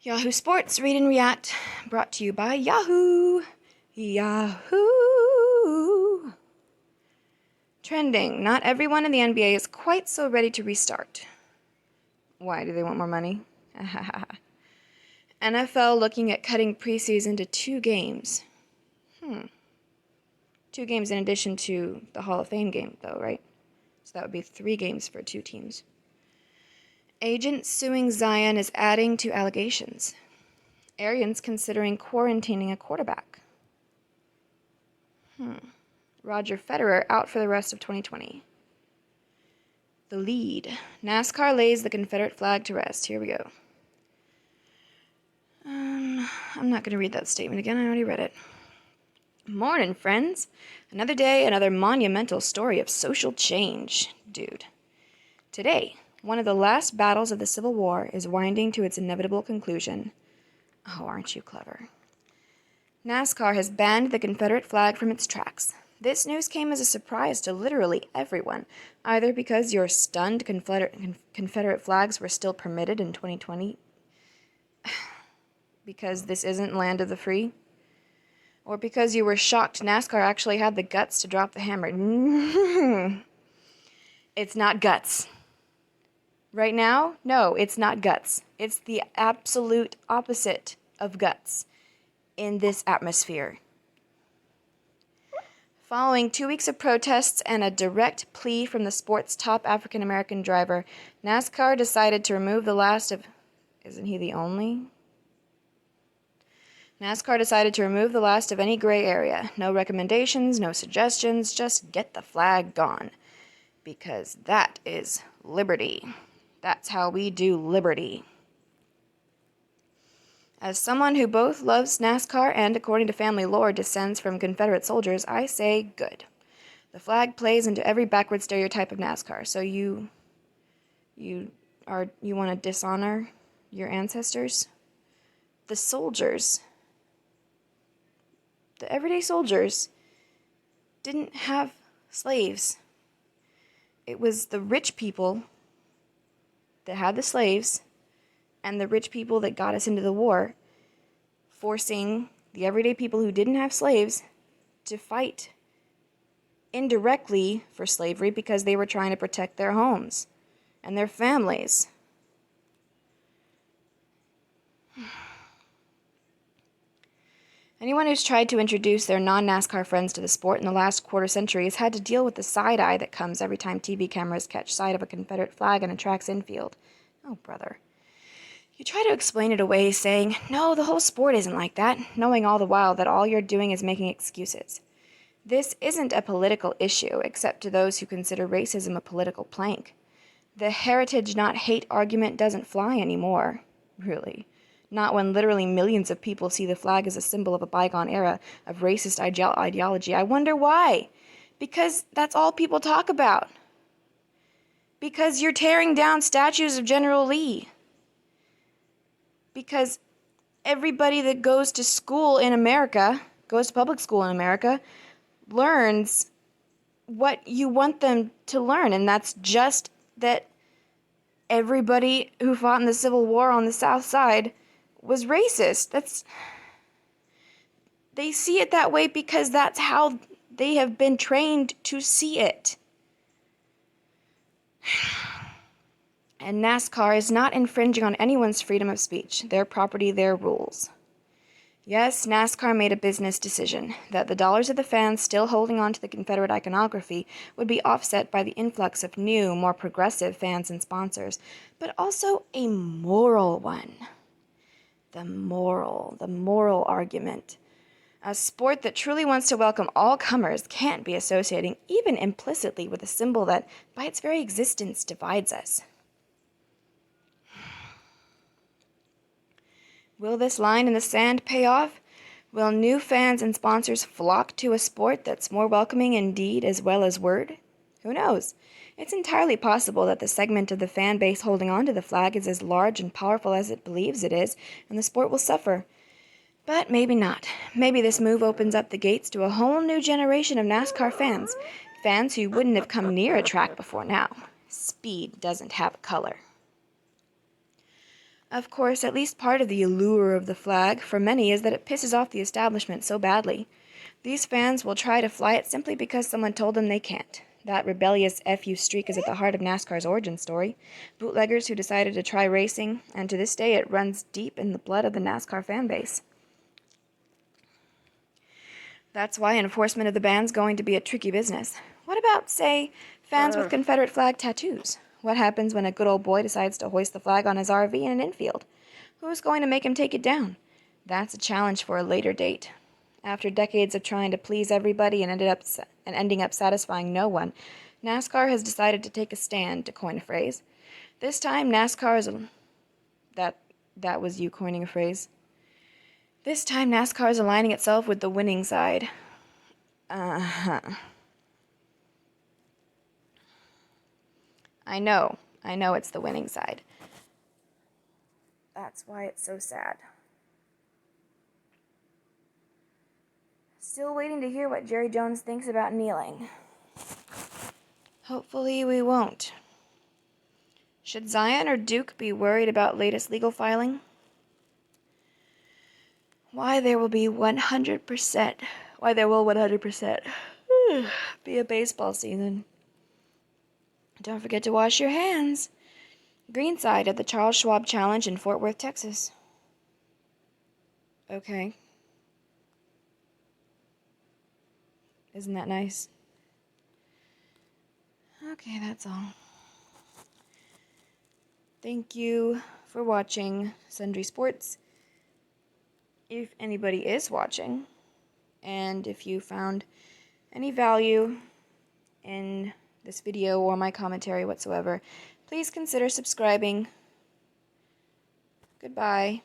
Yahoo Sports, Read and React, brought to you by Yahoo! Yahoo! Trending. Not everyone in the NBA is quite so ready to restart. Why? Do they want more money? NFL looking at cutting preseason to 2 games. 2 games in addition to the Hall of Fame game, though, right? So that would be 3 games for 2 teams. Agent suing Zion is adding to allegations. Arians considering quarantining a quarterback. Roger Federer out for the rest of 2020. The lead. NASCAR lays the Confederate flag to rest. Here we go. I'm not going to read that statement again. I already read it. Morning, friends. Another day, another monumental story of social change. Dude. Today, one of the last battles of the Civil War is winding to its inevitable conclusion. Oh, aren't you clever? NASCAR has banned the Confederate flag from its tracks. This news came as a surprise to literally everyone, either because your stunned Confederate flags were still permitted in 2020, because this isn't land of the free, or because you were shocked NASCAR actually had the guts to drop the hammer. It's not guts. Right now, no, it's not guts. It's the absolute opposite of guts in this atmosphere. Following 2 weeks of protests and a direct plea from the sport's top African-American driver, NASCAR decided to remove the last of... Isn't he the only? NASCAR decided to remove the last of any gray area. No recommendations, no suggestions, just get the flag gone. Because that is liberty. That's how we do liberty. As someone who both loves NASCAR and, according to family lore, descends from Confederate soldiers, I say good. The flag plays into every backward stereotype of NASCAR. So you want to dishonor your ancestors? The soldiers, the everyday soldiers, didn't have slaves. It was the rich people that had the slaves, and the rich people that got us into the war, forcing the everyday people who didn't have slaves to fight indirectly for slavery because they were trying to protect their homes and their families. Anyone who's tried to introduce their non-NASCAR friends to the sport in the last quarter century has had to deal with the side eye that comes every time TV cameras catch sight of a Confederate flag in a track's infield. Oh, brother. You try to explain it away, saying, no, the whole sport isn't like that, knowing all the while that all you're doing is making excuses. This isn't a political issue, except to those who consider racism a political plank. The heritage not hate argument doesn't fly anymore, really. Not when literally millions of people see the flag as a symbol of a bygone era of racist ideology. I wonder why. Because that's all people talk about. Because you're tearing down statues of General Lee. Because everybody that goes to school in America, goes to public school in America, learns what you want them to learn. And that's just that everybody who fought in the Civil War on the South Side was racist. They see it that way because that's how they have been trained to see it. And NASCAR is not infringing on anyone's freedom of speech, their property, their rules. Yes, NASCAR made a business decision that the dollars of the fans still holding on to the Confederate iconography would be offset by the influx of new, more progressive fans and sponsors, but also a moral one. The moral argument. A sport that truly wants to welcome all comers can't be associating, even implicitly, with a symbol that, by its very existence, divides us. Will this line in the sand pay off? Will new fans and sponsors flock to a sport that's more welcoming in deed as well as word? Who knows? It's entirely possible that the segment of the fan base holding on to the flag is as large and powerful as it believes it is, and the sport will suffer. But maybe not. Maybe this move opens up the gates to a whole new generation of NASCAR fans. Fans who wouldn't have come near a track before now. Speed doesn't have a color. Of course, at least part of the allure of the flag for many is that it pisses off the establishment so badly. These fans will try to fly it simply because someone told them they can't. That rebellious FU streak is at the heart of NASCAR's origin story. Bootleggers who decided to try racing, and to this day it runs deep in the blood of the NASCAR fan base. That's why enforcement of the ban's going to be a tricky business. What about, say, fans with Confederate flag tattoos? What happens when a good old boy decides to hoist the flag on his RV in an infield? Who's going to make him take it down? That's a challenge for a later date. After decades of trying to please everybody and ending up satisfying no one, NASCAR has decided to take a stand, to coin a phrase. This time, NASCAR is that was you coining a phrase. This time, NASCAR is aligning itself with the winning side. Uh-huh. I know it's the winning side. That's why it's so sad. Still waiting to hear what Jerry Jones thinks about kneeling. Hopefully we won't. Should Zion or Duke be worried about latest legal filing? Why there will 100% be a baseball season. Don't forget to wash your hands. Greenside at the Charles Schwab Challenge in Fort Worth, Texas. Okay. Isn't that nice? Okay, that's all. Thank you for watching Sundry Sports. If anybody is watching, and if you found any value in this video or my commentary whatsoever, please consider subscribing. Goodbye.